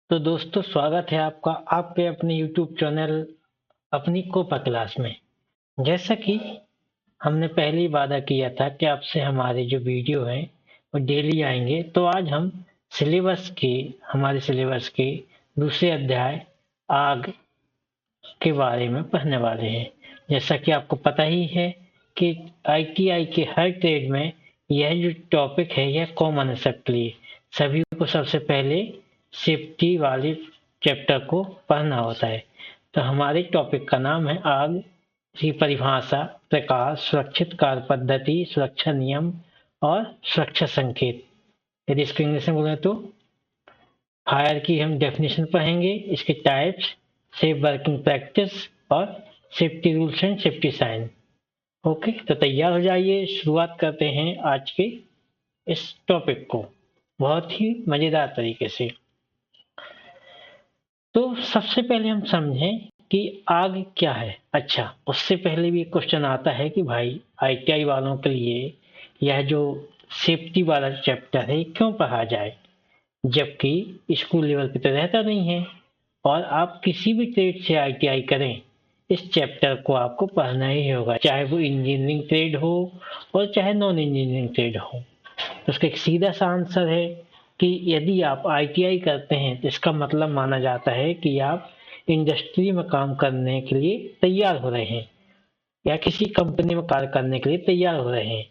तो दोस्तों स्वागत है आपका आपके अपने यूट्यूब चैनल अपनी कोपा क्लास में। जैसा कि हमने पहले ही वादा किया था कि आपसे हमारे जो वीडियो हैं वो डेली आएंगे, तो आज हम हमारे सिलेबस के दूसरे अध्याय आग के बारे में पढ़ने वाले हैं। जैसा कि आपको पता ही है कि आईटीआई के हर ट्रेड में यह जो टॉपिक है यह कॉमन है सबके लिए। सभी को सबसे पहले सेफ्टी वाले चैप्टर को पढ़ना होता है। तो हमारे टॉपिक का नाम है आग की परिभाषा, प्रकार, सुरक्षित कार्य पद्धति, सुरक्षा नियम और सुरक्षा संकेत। यदि इसको इंग्लिश में बोले तो फायर की हम डेफिनेशन पढ़ेंगे, इसके टाइप्स, सेफ वर्किंग प्रैक्टिस और safety rules and safety sign. Okay, तो तैयार हो जाइए, शुरुआत करते हैं आज के इस टॉपिक को बहुत ही मजेदार तरीके से। तो सबसे पहले हम समझें कि आग क्या है। अच्छा, उससे पहले भी एक क्वेश्चन आता है कि भाई आईटीआई वालों के लिए यह जो सेफ्टी वाला चैप्टर है क्यों पढ़ा जाए, जबकि स्कूल लेवल पे तो रहता नहीं है। और आप किसी भी ट्रेड से आईटीआई करें, इस चैप्टर को आपको पढ़ना ही होगा, चाहे वो इंजीनियरिंग ट्रेड हो और चाहे नॉन इंजीनियरिंग ट्रेड हो। तो उसका एक सीधा सा आंसर है कि यदि आप आईटीआई करते हैं तो इसका मतलब माना जाता है कि आप इंडस्ट्री में काम करने के लिए तैयार हो रहे हैं या किसी कंपनी में कार्य करने के लिए तैयार हो रहे हैं।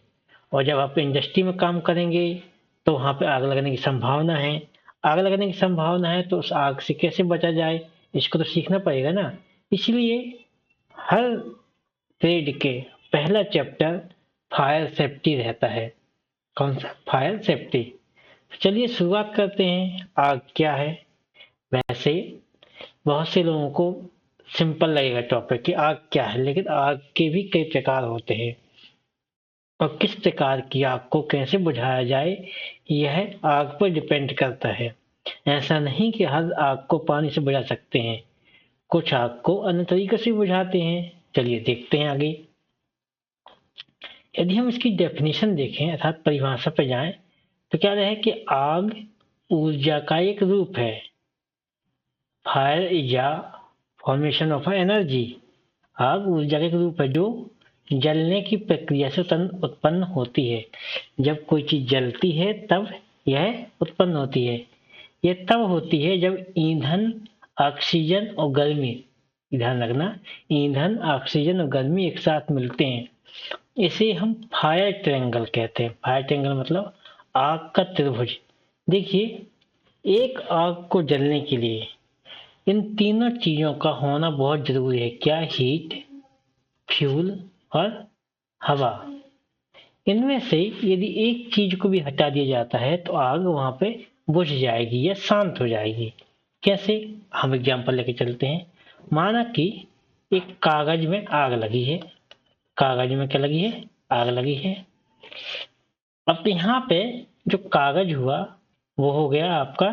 और जब आप इंडस्ट्री में काम करेंगे तो वहां पे आग लगने की संभावना है। आग लगने की संभावना है तो उस आग से कैसे बचा जाए, इसको तो सीखना पड़ेगा ना। इसलिए हर ट्रेड के पहला चैप्टर फायर सेफ्टी रहता है। कौन सा? Fire safety. चलिए शुरुआत करते हैं, आग क्या है। वैसे बहुत से लोगों को सिंपल लगेगा टॉपिक कि आग क्या है, लेकिन आग के भी कई प्रकार होते हैं और किस प्रकार की आग को कैसे बुझाया जाए यह आग पर डिपेंड करता है। ऐसा नहीं कि हर आग को पानी से बुझा सकते हैं, कुछ आग को अन्य तरीके से बुझाते हैं। चलिए देखते हैं आगे। यदि हम इसकी डेफिनेशन देखें अर्थात परिभाषा पर जाएं तो क्या है कि आग ऊर्जा का एक रूप है। Fire is a formation of energy. आग ऊर्जा का एक रूप है जो जलने की प्रक्रिया से उत्पन्न होती है। जब कोई चीज जलती है तब यह उत्पन्न होती है। यह तब होती है जब ईंधन, ऑक्सीजन और गर्मी, ध्यान रखना, ईंधन, ऑक्सीजन और गर्मी एक साथ मिलते हैं। इसे हम फायर ट्रायंगल कहते हैं। फायर ट्रायंगल मतलब आग का त्रिभुज। देखिए, एक आग को जलने के लिए इन तीनों चीजों का होना बहुत जरूरी है। क्या? हीट, फ्यूल और हवा। इनमें से यदि एक चीज को भी हटा दिया जाता है तो आग वहां पे बुझ जाएगी या शांत हो जाएगी। कैसे? हम एग्जांपल लेके चलते हैं। माना कि एक कागज में आग लगी है। कागज में क्या लगी है? आग लगी है। अब यहाँ पे जो कागज हुआ वो हो गया आपका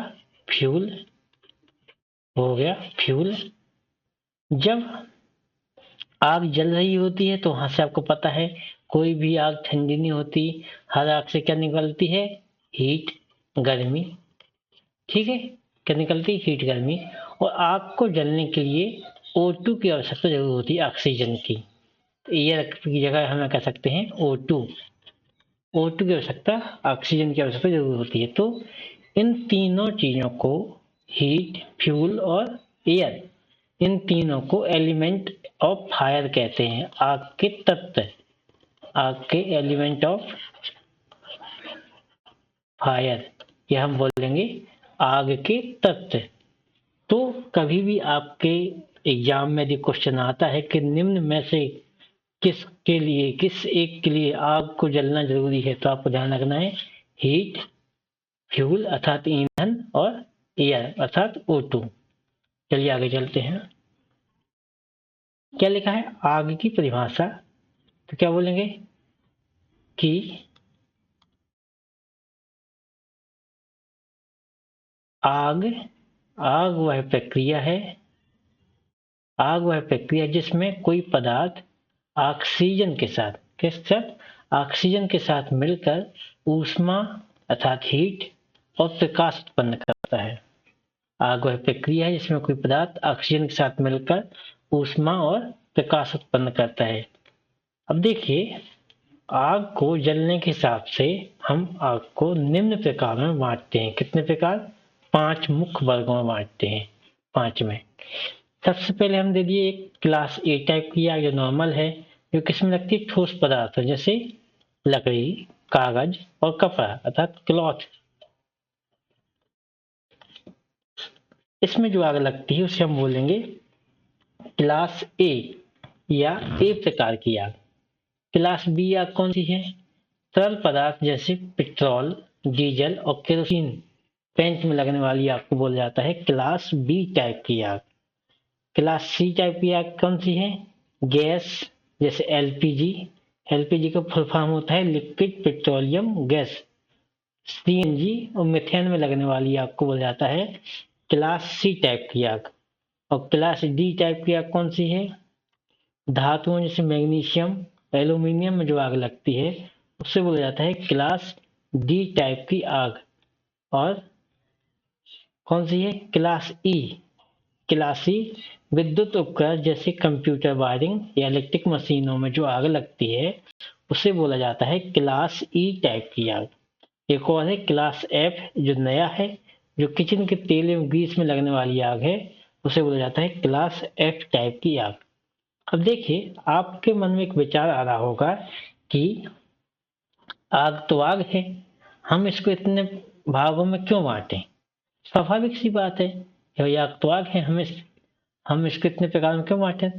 फ्यूल, हो गया फ्यूल। जब आग जल रही होती है तो वहां से आपको पता है कोई भी आग ठंडी नहीं होती। हर आग से क्या निकलती है? हीट, गर्मी। ठीक है, क्या निकलती? हीट, गर्मी। और आग को जलने के लिए O2 की आवश्यकता जरूर होती है, ऑक्सीजन की। एयर की जगह हम कह सकते हैं O2। O2 की आवश्यकता, ऑक्सीजन की आवश्यकता जरूर होती है। तो इन तीनों चीजों को, हीट, फ्यूल और एयर, इन तीनों को एलिमेंट ऑफ फायर कहते हैं। आग के तत्व, आग के एलिमेंट ऑफ फायर, यह हम बोलेंगे आग के तत्व। तो कभी भी आपके एग्जाम में यदि क्वेश्चन आता है कि निम्न में से किसके लिए, किस एक के लिए आग को जलना जरूरी है, तो आपको ध्यान रखना है हीट, फ्यूल अर्थात ईंधन और एयर अर्थात O2। चलिए आगे चलते हैं। क्या लिखा है? आग की परिभाषा। तो क्या बोलेंगे कि आग आग वह प्रक्रिया है, आग वह प्रक्रिया जिसमें कोई पदार्थ ऑक्सीजन के साथ, किस साथ? ऑक्सीजन के साथ मिलकर ऊष्मा अर्थात हीट और प्रकाश उत्पन्न करता है। आग वह प्रक्रिया है जिसमें कोई पदार्थ ऑक्सीजन के साथ मिलकर ऊष्मा और प्रकाश उत्पन्न करता है। अब देखिए, आग को जलने के हिसाब से हम आग को निम्न प्रकार में बांटते हैं। कितने प्रकार? 5 मुख्य वर्गों में बांटते हैं। 5 में सबसे पहले हम दे दिए एक क्लास ए टाइप की आग, जो नॉर्मल है, जो किसमें लगती है? ठोस पदार्थ जैसे लकड़ी, कागज और कपड़ा अर्थात क्लॉथ। इसमें जो आग लगती है उसे हम बोलेंगे क्लास ए या ए प्रकार की आग। क्लास बी आग कौन सी है? तरल पदार्थ जैसे पेट्रोल, डीजल और केरोसिन पेंट में लगने वाली आग को बोला जाता है क्लास बी टाइप की आग। क्लास सी टाइप की आग कौन सी है? गैस जैसे एलपीजी। एलपीजी का फुल फॉर्म होता है लिक्विड पेट्रोलियम गैस। सीएनजी और मीथेन में लगने वाली आग को बोला जाता है क्लास सी टाइप की आग। और क्लास डी टाइप की आग कौन सी है? धातुओं जैसे मैग्नीशियम, एल्यूमिनियम में जो आग लगती है उससे बोला जाता है क्लास डी टाइप की आग। और कौन सी है? Class E. क्लास ई विद्युत उपकरण जैसे कंप्यूटर वायरिंग या इलेक्ट्रिक मशीनों में जो आग लगती है उसे बोला जाता है क्लास ई टाइप की आग। एक और है क्लास एफ, जो नया है, जो किचन के तेल एवं ग्रीस में लगने वाली आग है, उसे बोला जाता है क्लास एफ टाइप की आग। अब देखिए, आपके मन में एक विचार आ रहा होगा कि आग तो आग है, हम इसको इतने भागों में क्यों बांटें? स्वाभाविक सी बात है, ये आग तो आग है, हम इसको इतने प्रकार में क्यों बांटें?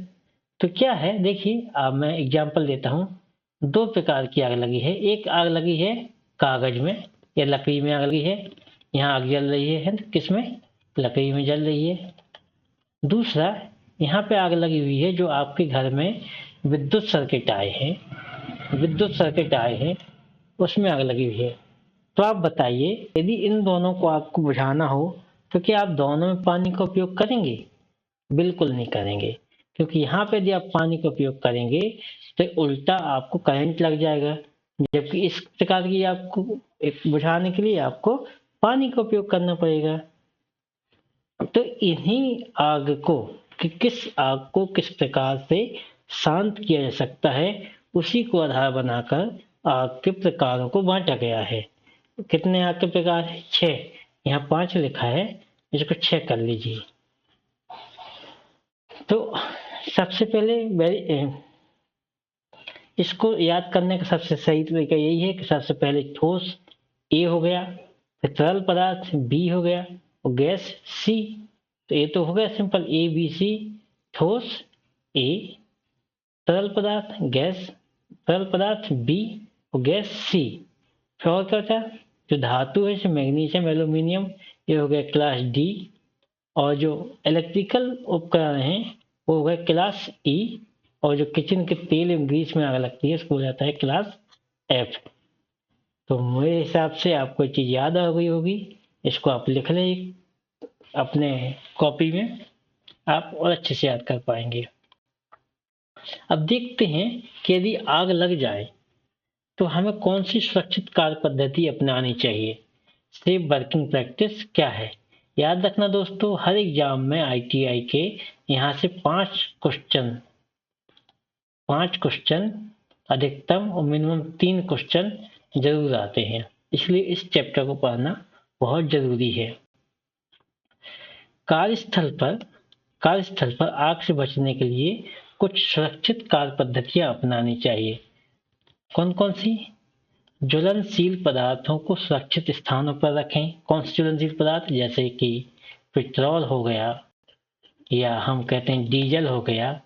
तो क्या है, देखिए, अब मैं एग्जाम्पल देता हूँ। 2 प्रकार की आग लगी है। एक आग लगी है कागज में या लकड़ी में आग लगी है। यहाँ आग जल रही है किसमें? लकड़ी में जल रही है। दूसरा, यहाँ पे आग लगी हुई है जो आपके घर में विद्युत सर्किट आए हैं, उसमें आग लगी हुई है। तो आप बताइए, यदि इन दोनों को आपको बुझाना हो तो क्या आप दोनों में पानी का उपयोग करेंगे? बिल्कुल नहीं करेंगे, क्योंकि यहाँ पे यदि आप पानी का उपयोग करेंगे तो उल्टा आपको करंट लग जाएगा, जबकि इस प्रकार की आपको एक बुझाने के लिए आपको पानी का उपयोग करना पड़ेगा। तो इन्हीं आग को किस आग को किस प्रकार से शांत किया जा सकता है, उसी को आधार बनाकर आग के प्रकारों को बांटा गया है। कितने आग के प्रकार है? 6। यहाँ 5 लिखा है, इसको 6 कर लीजिए। तो सबसे पहले इसको याद करने का सबसे सही तरीका यही है कि सबसे पहले ठोस ए हो गया, फिर तरल पदार्थ बी हो गया और गैस सी। तो ये तो हो गया सिंपल ए बी सी। ठोस ए, तरल पदार्थ गैस, तरल पदार्थ बी और गैस सी। फिर और क्या था? जो धातु है जैसे मैग्नीशियम, एल्यूमिनियम, ये हो गया क्लास डी। और जो इलेक्ट्रिकल उपकरण हैं वो हो गए क्लास ई। और जो किचन के तेल एवं ग्रीस में आग लगती है उसको हो जाता है क्लास एफ। तो मेरे हिसाब से आपको ये चीज याद आ गई होगी। इसको आप लिख लें अपने कॉपी में, आप और अच्छे से याद कर पाएंगे। अब देखते हैं कि यदि आग लग जाए तो हमें कौन सी सुरक्षित कार्य पद्धति अपनानी चाहिए। सेफ वर्किंग प्रैक्टिस क्या है? याद रखना दोस्तों, हर एग्जाम में आईटीआई के यहाँ से 5 क्वेश्चन अधिकतम और मिनिमम 3 क्वेश्चन जरूर आते हैं, इसलिए इस चैप्टर को पढ़ना बहुत जरूरी है। कार्यस्थल पर आग से बचने के लिए कुछ सुरक्षित कार्य पद्धतियां अपनानी चाहिए। कौन कौन सी? ज्वलनशील पदार्थों को सुरक्षित स्थानों पर रखें। कौन से ज्वलनशील पदार्थ? जैसे कि पेट्रोल हो गया या हम कहते हैं डीजल हो गया,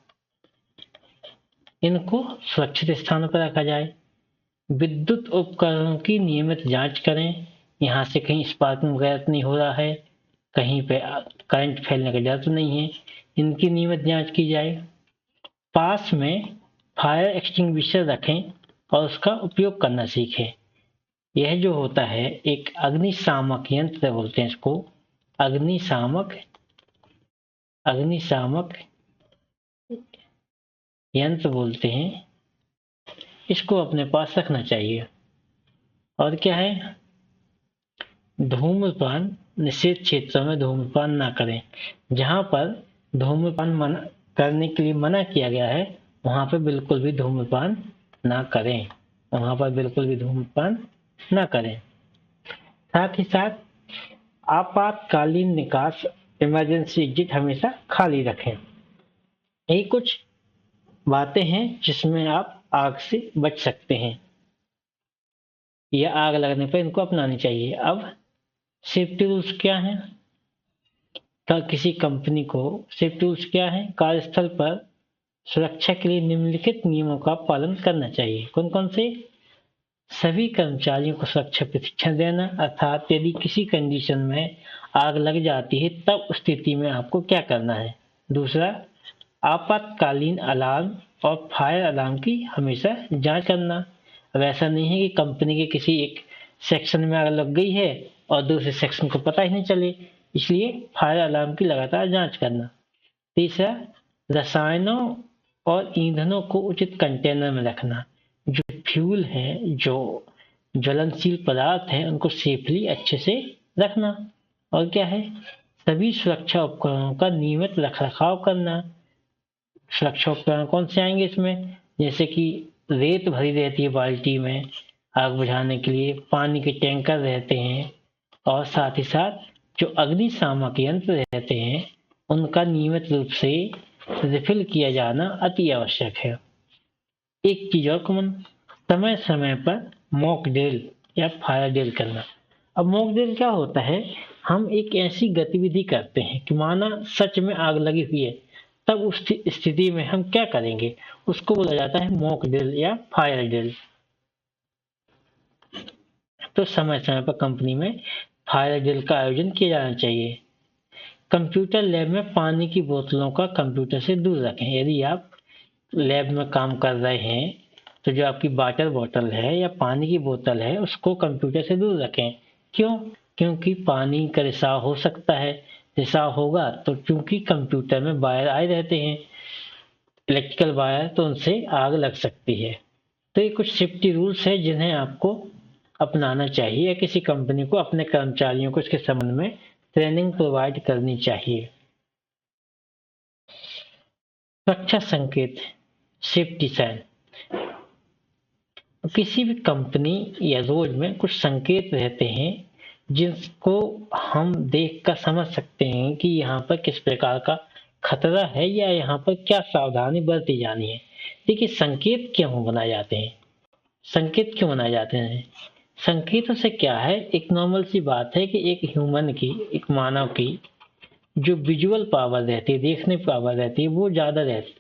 इनको सुरक्षित स्थानों पर रखा जाए। विद्युत उपकरणों की नियमित जांच करें, यहाँ से कहीं स्पार्किंग वगैरह नहीं हो रहा है, कहीं पे करंट फैलने का डर तो नहीं है, इनकी नियमित जांच की जाए। पास में फायर एक्सटिंग्विशर रखें और उसका उपयोग करना सीखें। यह जो होता है एक अग्निशामक यंत्र बोलते हैं इसको, अग्निशामक यंत्र बोलते हैं, इसको अपने पास रखना चाहिए। और क्या है? धूम्रपान निषिद्ध क्षेत्रों में धूम्रपान ना करें। जहाँ पर धूम्रपान करने के लिए मना किया गया है वहाँ पर बिल्कुल भी धूम्रपान ना करें, वहाँ पर बिल्कुल भी धूम्रपान ना करें। साथ ही साथ आपातकालीन निकास इमरजेंसी एग्जिट हमेशा खाली रखें। यही कुछ बातें हैं जिसमें आप आग से बच सकते हैं या आग लगने पर इनको अपनानी चाहिए। अब सेफ्टी रूल्स क्या हैं? किसी कंपनी को सेफ्टी रूल्स क्या है? कार्यस्थल पर सुरक्षा के लिए निम्नलिखित नियमों का पालन करना चाहिए। कौन कौन से? सभी कर्मचारियों को सुरक्षा प्रशिक्षण देना, अर्थात यदि किसी कंडीशन में आग लग जाती है तब उस स्थिति में आपको क्या करना है। दूसरा, आपातकालीन अलार्म और फायर अलार्म की हमेशा जांच करना। अब ऐसा नहीं है कि कंपनी के किसी एक सेक्शन में आग लग गई है और दूसरे सेक्शन को पता ही नहीं चले, इसलिए फायर अलार्म की लगातार जांच करना। तीसरा, रसायनों और ईंधनों को उचित कंटेनर में रखना। जो फ्यूल है, जो ज्वलनशील पदार्थ है, उनको सेफली अच्छे से रखना। और क्या है? सभी सुरक्षा उपकरणों का नियमित रखरखाव करना। सुरक्षा उपकरण कौन से आएंगे इसमें? जैसे कि रेत भरी रहती है बाल्टी में आग बुझाने के लिए, पानी के टैंकर रहते हैं, और साथ ही साथ जो अग्निशामक यंत्र रहते हैं उनका नियमित रूप से रिफिल किया जाना अति आवश्यक है। एक चीज और कॉमन, समय समय पर मॉक ड्रिल या फायर ड्रिल करना। अब मॉक ड्रिल क्या होता है? हम एक ऐसी गतिविधि करते हैं कि माना सच में आग लगी हुई है, तब उस स्थिति में हम क्या करेंगे, उसको बोला जाता है मॉक ड्रिल या फायर ड्रिल। तो समय समय पर कंपनी में फायर ड्रिल का आयोजन किया जाना चाहिए। कंप्यूटर लैब में पानी की बोतलों का कंप्यूटर से दूर रखें। यदि आप लैब में काम कर रहे हैं तो जो आपकी वाटर बॉटल है या पानी की बोतल है उसको कंप्यूटर से दूर रखें। क्यों? क्योंकि पानी का रिसाव हो सकता है। रिसाव होगा तो चूंकि कंप्यूटर में वायर आए रहते हैं, इलेक्ट्रिकल वायर, तो उनसे आग लग सकती है। तो ये कुछ सेफ्टी रूल्स है जिन्हें आपको अपनाना चाहिए या किसी कंपनी को अपने कर्मचारियों को इसके संबंध में ट्रेनिंग प्रोवाइड करनी चाहिए। सुरक्षा संकेत, सेफ्टी साइन। किसी भी कंपनी या रोड में कुछ संकेत रहते हैं जिसको हम देख कर समझ सकते हैं कि यहाँ पर किस प्रकार का खतरा है या यहाँ पर क्या सावधानी बरती जानी है। देखिए, संकेत क्यों बनाए जाते हैं? संकेत क्यों बनाए जाते हैं? संकेतों से क्या है, एक नॉर्मल सी बात है कि एक ह्यूमन की, एक मानव की जो विजुअल पावर रहती है, देखने की पावर रहती है, वो ज्यादा रहती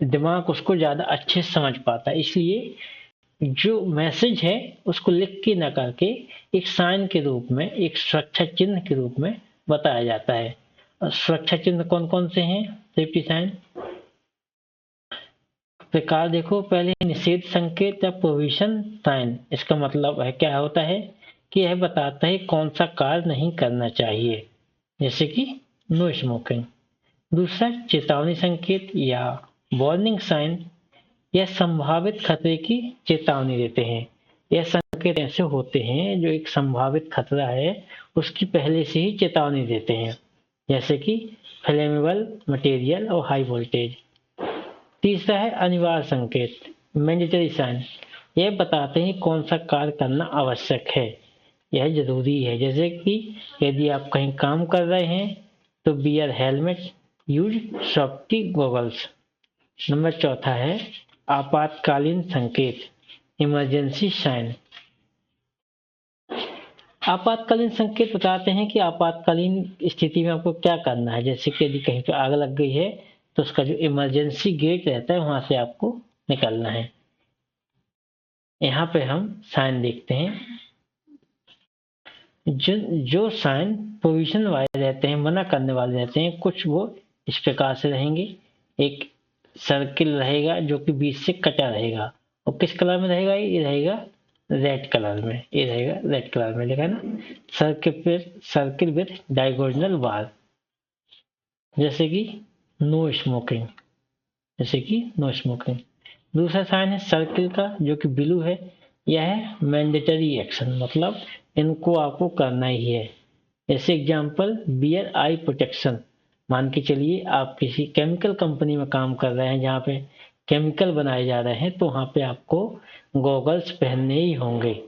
है, दिमाग उसको ज्यादा अच्छे से समझ पाता है। इसलिए जो मैसेज है उसको लिख के न करके एक साइन के रूप में, एक सुरक्षा चिन्ह के रूप में बताया जाता है। और सुरक्षा चिन्ह कौन कौन से हैं? सेफ्टी साइन प्रकार देखो, पहले निषेध संकेत या प्रोविजन साइन। इसका मतलब है, क्या होता है कि यह बताता है कौन सा कार्य नहीं करना चाहिए, जैसे कि नो स्मोकिंग। दूसरा, चेतावनी संकेत या वार्निंग साइन। यह संभावित खतरे की चेतावनी देते हैं। यह संकेत ऐसे होते हैं जो एक संभावित खतरा है उसकी पहले से ही चेतावनी देते हैं, जैसे कि फ्लेमेबल मटेरियल और हाई वोल्टेज। तीसरा है अनिवार्य संकेत, मैंडेटरी साइन। यह बताते हैं कौन सा कार्य करना आवश्यक है, यह जरूरी है, जैसे कि यदि आप कहीं काम कर रहे हैं तो wear helmet, use safety goggles. Number चौथा है आपातकालीन संकेत, इमरजेंसी साइन। आपातकालीन संकेत बताते हैं कि आपातकालीन स्थिति में आपको क्या करना है, जैसे कि यदि कहीं पर आग लग गई है तो उसका जो इमरजेंसी गेट रहता है वहां से आपको निकलना है। यहाँ पे हम साइन देखते हैं। जो साइन प्रोविजन वाले रहते हैं, मना करने वाले रहते हैं, कुछ वो इस प्रकार से रहेंगे। एक सर्किल रहेगा जो कि बीच से कटा रहेगा, और किस कलर में रहेगा? ये रहेगा रेड कलर में। ये रहेगा रेड कलर में, देखा ना, सर्किल विथ डायगोनल बार, जैसे कि नो स्मोकिंग, जैसे कि नो स्मोकिंग। दूसरा साइन है सर्किल का जो कि ब्लू है, यह है मैंडेटरी एक्शन, मतलब इनको आपको करना ही है। जैसे एग्जाम्पल बियर आई प्रोटेक्शन। मान के चलिए आप किसी केमिकल कंपनी में काम कर रहे हैं जहाँ पे केमिकल बनाए जा रहे हैं, तो वहाँ पे आपको गॉगल्स पहनने ही होंगे।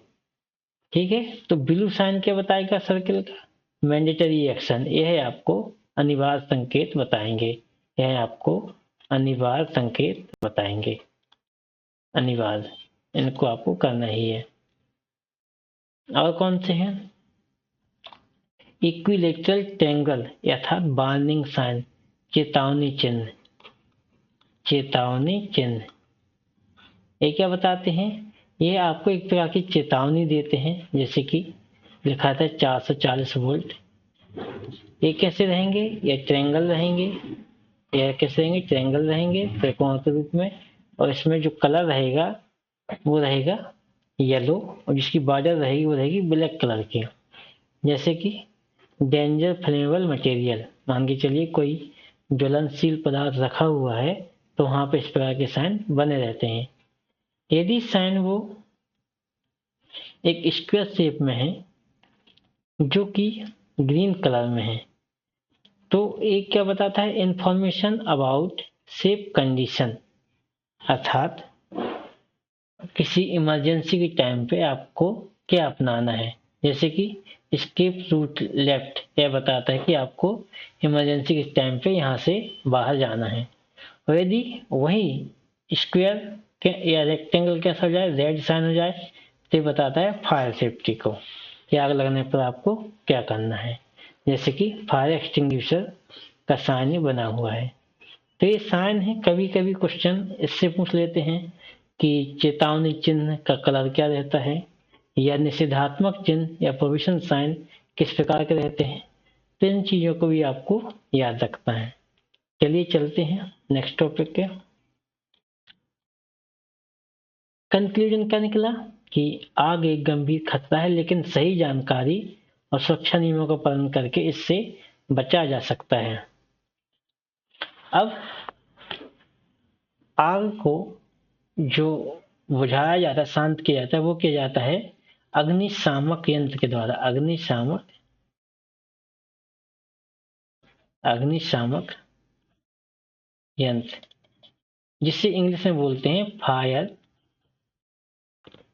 ठीक है, तो ब्लू साइन क्या बताएगा सर्किल का? Mandatory action. यह है आपको अनिवार्य संकेत बताएंगे, यह आपको अनिवार्य संकेत बताएंगे, अनिवार्य, इनको आपको करना ही है। और कौन से हैं? इक्विलेटरल ट्रायंगल अर्थात वार्निंग साइन, चेतावनी चिन्ह, चेतावनी चिन्ह। ये क्या बताते हैं? ये आपको एक प्रकार की चेतावनी देते हैं, जैसे कि लिखा था 440 वोल्ट। ये कैसे रहेंगे? ये ट्रायंगल रहेंगे, ये कैसे रहेंगे? ट्रायंगल रहेंगे त्रिकोण के रूप में, और इसमें जो कलर रहेगा वो रहेगा येलो, और जिसकी बॉर्डर रहेगी वो रहेगी ब्लैक कलर की। जैसे कि डेंजर फ्लेमेबल मटेरियल, मान के चलिए कोई ज्वलनशील पदार्थ रखा हुआ है, तो वहां पे इस प्रकार के साइन बने रहते हैं। यदि साइन वो एक स्क्वायर शेप में है जो कि ग्रीन कलर में है, तो एक क्या बताता है? इंफॉर्मेशन अबाउट सेफ कंडीशन, अर्थात किसी इमरजेंसी के टाइम पे आपको क्या अपनाना है। जैसे कि स्केप रूट लेफ्ट, यह बताता है कि आपको इमरजेंसी के टाइम पे यहाँ से बाहर जाना है। और यदि वही स्क्वायर या रेक्टेंगल कैसा हो जाए, रेड साइन हो जाए, तो बताता है फायर सेफ्टी को, कि आग लगने पर आपको क्या करना है। जैसे कि फायर एक्सटिंग्विशर का साइन बना हुआ है। तो ये साइन है। कभी कभी क्वेश्चन इससे पूछ लेते हैं कि चेतावनी चिन्ह का कलर क्या रहता है, या निषेधात्मक चिन्ह या प्रोविशन साइन किस प्रकार के रहते हैं। तो इन चीजों को भी आपको याद रखना है। चलिए चलते हैं नेक्स्ट टॉपिक के। कंक्लूजन क्या निकला कि आग एक गंभीर खतरा है, लेकिन सही जानकारी और सुरक्षा नियमों का पालन करके इससे बचा जा सकता है। अब आग को जो बुझाया जाता है, शांत किया जाता है, वो किया जाता है अग्निशामक यंत्र के द्वारा। अग्निशामक यंत्र, जिसे इंग्लिश में बोलते हैं फायर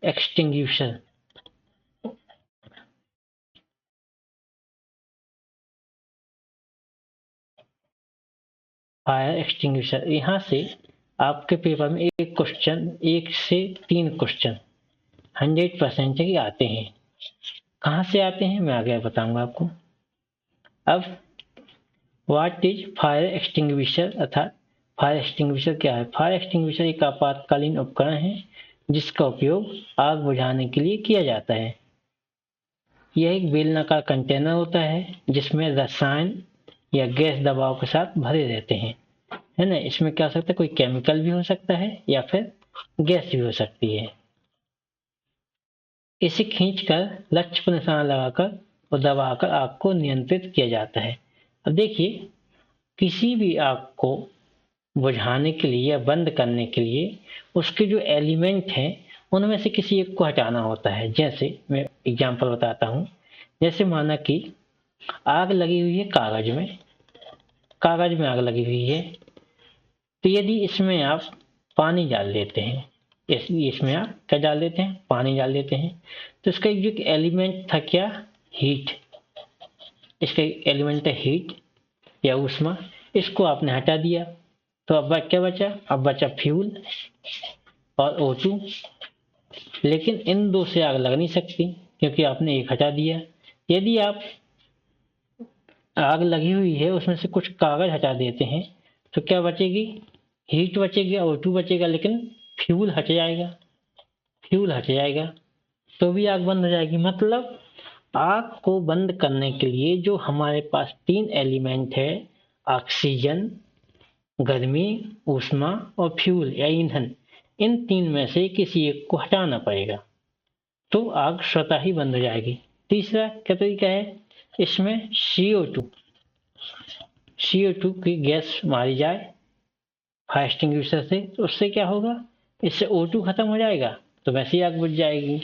एक्सटिंग्विशर। Fire extinguisher. यहाँ से आपके पेपर में एक क्वेश्चन, 1 से 3 क्वेश्चन 100% ही आते हैं। कहाँ से आते हैं मैं आगे बताऊंगा आपको। अब व्हाट इज फायर एक्सटिंग्विशर, अर्थात फायर एक्सटिंग्विशर क्या है? फायर एक्सटिंग्विशर एक आपातकालीन उपकरण है जिसका उपयोग आग बुझाने के लिए किया जाता है। यह एक बेलनाकार कंटेनर होता है जिसमें रसायन या गैस दबाव के साथ भरे रहते हैं, है ना। इसमें क्या हो सकता है? कोई केमिकल भी हो सकता है या फिर गैस भी हो सकती है। इसे खींचकर लक्ष्य पर निशाना लगाकर और दबाकर आग को नियंत्रित किया जाता है। अब देखिए, किसी भी आग को बुझाने के लिए या बंद करने के लिए उसके जो एलिमेंट हैं उनमें से किसी एक को हटाना होता है। जैसे मैं एग्जांपल बताता हूँ। जैसे माना कि आग लगी हुई है कागज में आग लगी हुई है, तो यदि इसमें आप पानी डाल देते हैं, इसमें आप क्या डाल देते हैं? पानी डाल देते हैं, तो इसका जो एलिमेंट था क्या? हीट। इसका एलिमेंट है हीट या ऊष्मा, इसको आपने हटा दिया, तो अब क्या बचा? अब बचा फ्यूल और O2। लेकिन इन दो से आग लग नहीं सकती क्योंकि आपने एक हटा दिया। यदि आप आग लगी हुई है उसमें से कुछ कागज हटा देते हैं, तो क्या बचेगी? हीट बचेगी, O2 बचेगा, लेकिन फ्यूल हट जाएगा, तो भी आग बंद हो जाएगी। मतलब आग को बंद करने के लिए जो हमारे पास 3 एलिमेंट है, ऑक्सीजन, गर्मी, ऊष्मा और फ्यूल या ईंधन, इन 3 में से किसी एक को हटाना पड़ेगा, तो आग स्वतः ही बंद हो जाएगी। तीसरा क्या तरीका है? इसमें CO2 की गैस मारी जाए फायर एक्सटिंग्विशर से, तो उससे क्या होगा? इससे O2 खत्म हो जाएगा, तो वैसे ही आग बुझ जाएगी।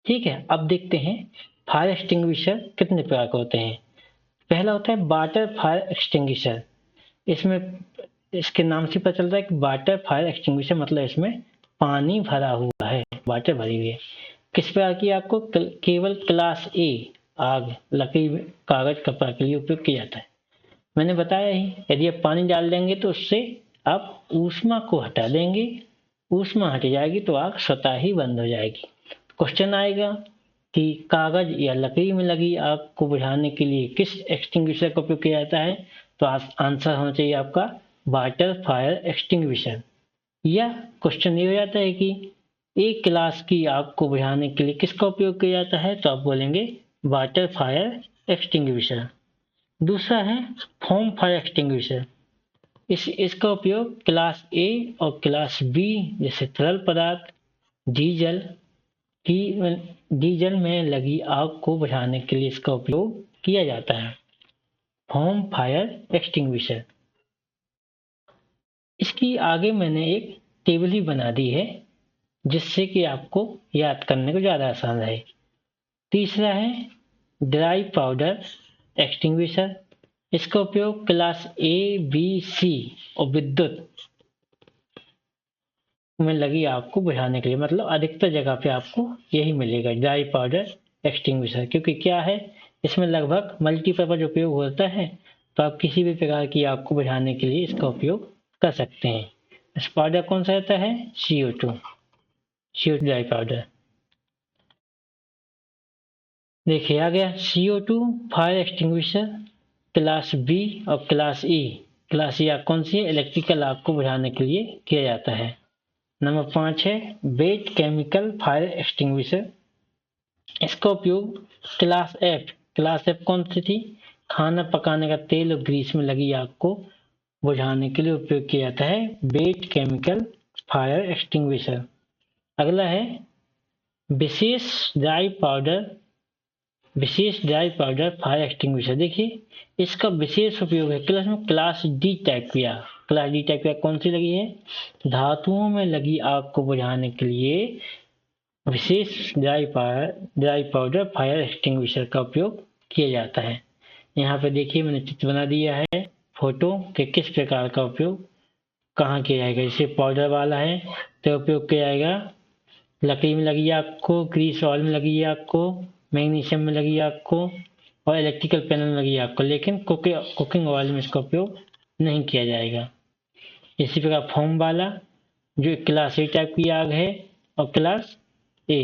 ठीक है, अब देखते हैं फायर एक्सटिंग्विशर कितने प्रकार के होते हैं? पहला होता है वाटर फायर एक्सटिंग्विशर। इसमें इसके नाम से पता चलता है कि वाटर फायर एक्सटिंग्विशर मतलब इसमें पानी भरा हुआ है, वाटर भरी हुई है। किस प्रकार की? आपको केवल क्लास ए आग लकड़ी, कागज, कपड़ा के लिए उपयोग किया जाता है। मैंने बताया ही, यदि आप पानी डाल देंगे तो उससे आप ऊष्मा को हटा देंगे, ऊष्मा हट जाएगी तो आग स्वतः ही बंद हो जाएगी। क्वेश्चन आएगा कि कागज या लकड़ी में लगी आग को बुझाने के लिए किस एक्सटिंग्विशर का उपयोग किया जाता है? तो आंसर होना चाहिए आपका वाटर फायर एक्सटिंग्विशर। या क्वेश्चन ये हो जाता है कि एक गिलास की आग को बुझाने के लिए किसका उपयोग किया जाता है? तो आप बोलेंगे वाटर फायर एक्सटिंग्विशर। दूसरा है फोम फायर एक्सटिंग्विशर। इसका उपयोग क्लास ए और क्लास बी जैसे तरल पदार्थ, डीजल में लगी आग को बुझाने के लिए इसका उपयोग किया जाता है, फोम फायर एक्सटिंग्विशर। इसकी आगे मैंने एक टेबल ही बना दी है जिससे कि आपको याद करने को ज़्यादा आसान रहे। तीसरा है ड्राई पाउडर एक्सटिंग्विशर। इसका उपयोग क्लास ए, बी, सी और विद्युत में लगी आग को बुझाने के लिए, मतलब अधिकतर जगह पे आपको यही मिलेगा ड्राई पाउडर एक्सटिंग्विशर। क्योंकि क्या है, इसमें लगभग मल्टीपर्पज उपयोग होता है, तो आप किसी भी प्रकार की आग को बुझाने के लिए इसका उपयोग कर सकते हैं। इस पाउडर कौन सा रहता है? CO2 dry powder. देखिए आ गया CO2 fire extinguisher class B और क्लास ई। क्लास ई आग कौन सी है? इलेक्ट्रिकल आग को बुझाने के लिए किया जाता है। नंबर 5 है वेट केमिकल फायर एक्सटिंग्विशर। इसका उपयोग क्लास एफ कौन सी थी? खाना पकाने का तेल और ग्रीस में लगी आग को बुझाने के लिए उपयोग किया जाता है, वेट केमिकल फायर एक्सटिंग्विशर। अगला है विशेष ड्राई पाउडर फायर एक्सटिंग्विशर। देखिए इसका विशेष उपयोग है क्लास डी टाइप की आग। क्लास डी टाइप की आग कौन सी लगी है? धातुओं में लगी आग को बुझाने के लिए विशेष ड्राई पाउडर फायर एक्सटिंग्विशर का उपयोग किया जाता है। यहाँ पे देखिए मैंने चित्र बना दिया है फोटो के किस प्रकार का उपयोग कहाँ किया जाएगा। जैसे पाउडर वाला है तो उपयोग किया जाएगा लकड़ी में लगी आग को, ग्रीस ऑयल में लगी आग को, मैग्नीशियम में लगी आग को और इलेक्ट्रिकल पैनल में लगी आग को, लेकिन कुकिंग ऑयल में इसका उपयोग नहीं किया जाएगा। इसी प्रकार फोम वाला जो क्लास ए टाइप की आग है और क्लास ए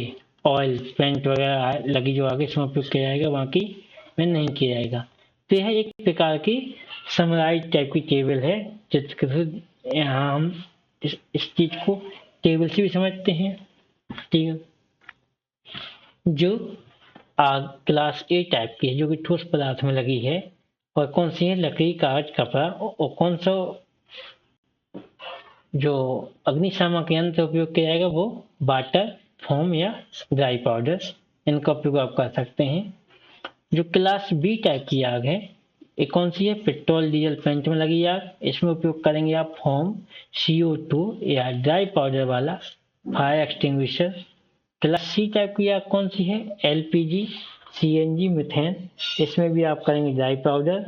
ऑयल पेंट वगैरह लगी जो आग इसमें उपयोग किया जाएगा, बाकी में नहीं किया जाएगा। तो यह एक प्रकार की समराइज टाइप की टेबल है, जिसके यहाँ हम इस चीज को टेबल से भी समझते हैं। ठीक है, जो आग क्लास ए टाइप की है जो कि ठोस पदार्थ में लगी है और कौन सी है? लकड़ी, कागज, कपड़ा। और कौन सा जो अग्निशामक यंत्र उपयोग किया जाएगा वो वाटर, फोम या ड्राई पाउडर, इनका उपयोग आप कर सकते हैं। जो क्लास बी टाइप की आग है ये कौन सी है? पेट्रोल, डीजल, पेंट में लगी आग। इसमें उपयोग करेंगे आप फोम, CO2 या ड्राई पाउडर वाला fire extinguisher. Class C type की आग कौन सी है? LPG, CNG, methane. इसमें भी आप करेंगे ड्राई पाउडर।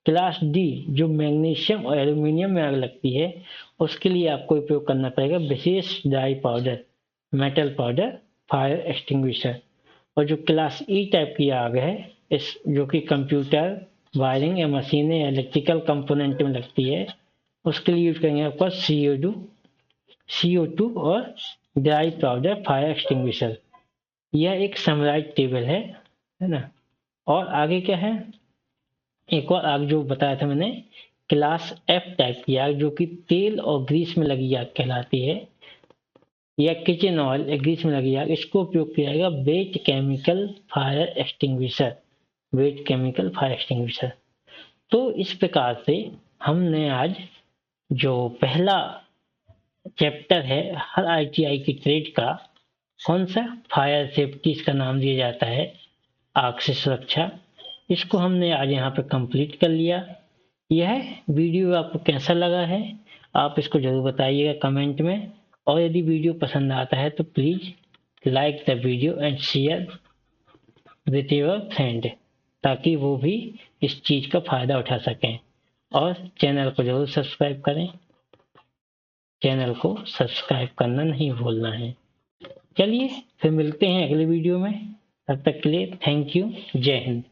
क्लास डी जो मैग्नीशियम और एल्यूमिनियम में आग लगती है उसके लिए आपको उपयोग करना पड़ेगा विशेष dry powder, metal powder fire extinguisher. और जो क्लास ई टाइप की आग है इस जो कि कंप्यूटर, वायरिंग या मशीनें या इलेक्ट्रिकल कंपोनेंट में लगती है उसके लिए यूज करेंगे आपका CO2 और ड्राई पाउडर फायर एक्सटिंग्विशर। यह एक समराइज टेबल है ना। और आगे क्या है? एक और आग जो बताया था मैंने क्लास एफ टाइप की आग जो कि तेल और ग्रीस में लगी आग कहलाती है, या किचन ऑयल या ग्रीस में लगी आग। इसको उपयोग किया जाएगा वेट केमिकल फायर एक्सटिंग्विशर। तो इस प्रकार से हमने आज जो पहला चैप्टर है हर ITI की ट्रेड का, कौन सा? फायर सेफ्टी इसका नाम दिया जाता है, आग से सुरक्षा। इसको हमने आज यहाँ पे कंप्लीट कर लिया। यह वीडियो आपको कैसा लगा है आप इसको जरूर बताइएगा कमेंट में। और यदि वीडियो पसंद आता है तो please like the video and share with your friend, ताकि वो भी इस चीज़ का फ़ायदा उठा सकें। और चैनल को ज़रूर सब्सक्राइब करें, चैनल को सब्सक्राइब करना नहीं भूलना है। चलिए फिर मिलते हैं अगले वीडियो में, तब तक के लिए थैंक यू, जय हिंद।